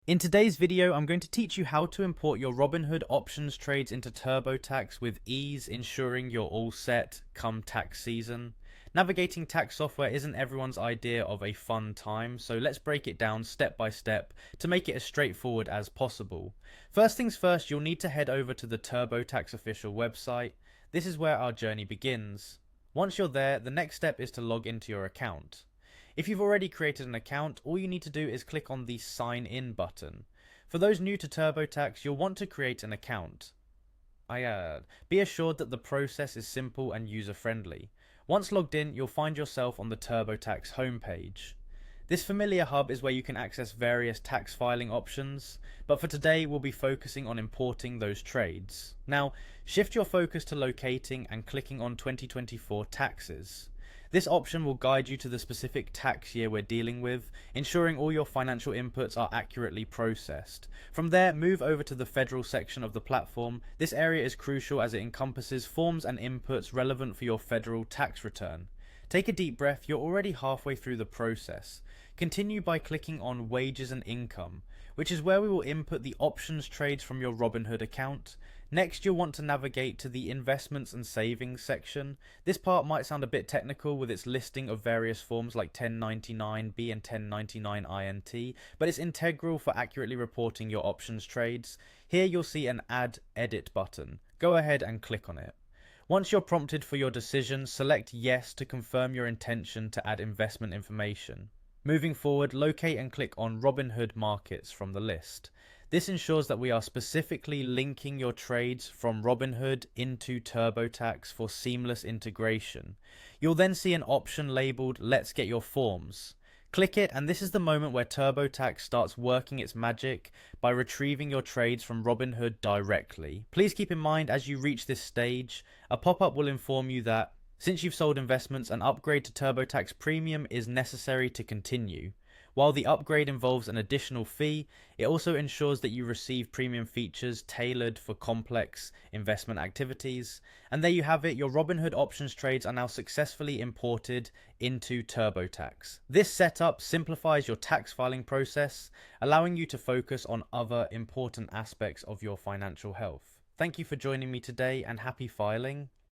In today's video, I'm going to teach you how to import your Robinhood options trades into Turbotax with ease, ensuring you're all set come tax season. Navigating tax software isn't everyone's idea of a fun time, so let's break it down step by step to make it as straightforward as possible. First things first, you'll need to head over to the Turbotax official website. This is where our journey begins. Once you're there, the next step is to log into your account. If you've already created an account, all you need to do is click on the Sign In button. For those new to TurboTax, you'll want to create an account. Be assured that the process is simple and user-friendly. Once logged in, you'll find yourself on the TurboTax homepage. This familiar hub is where you can access various tax filing options, but for today we'll be focusing on importing those trades. Now, shift your focus to locating and clicking on 2024 taxes. This option will guide you to the specific tax year we're dealing with, ensuring all your financial inputs are accurately processed. From there, move over to the federal section of the platform. This area is crucial as it encompasses forms and inputs relevant for your federal tax return. Take a deep breath, you're already halfway through the process. Continue by clicking on Wages and Income, which is where we will input the options trades from your Robinhood account. Next, you'll want to navigate to the Investments and Savings section. This part might sound a bit technical with its listing of various forms like 1099-B and 1099-INT, but it's integral for accurately reporting your options trades. Here you'll see an Add Edit button. Go ahead and click on it. Once you're prompted for your decision, select Yes to confirm your intention to add investment information. Moving forward, locate and click on Robinhood Markets from the list. This ensures that we are specifically linking your trades from Robinhood into TurboTax for seamless integration. You'll then see an option labeled Let's Get Your Forms. Click it, and this is the moment where TurboTax starts working its magic by retrieving your trades from Robinhood directly. Please keep in mind, as you reach this stage, a pop-up will inform you that since you've sold investments, an upgrade to TurboTax Premium is necessary to continue. While the upgrade involves an additional fee, it also ensures that you receive premium features tailored for complex investment activities. And there you have it, your Robinhood options trades are now successfully imported into TurboTax. This setup simplifies your tax filing process, allowing you to focus on other important aspects of your financial health. Thank you for joining me today and happy filing.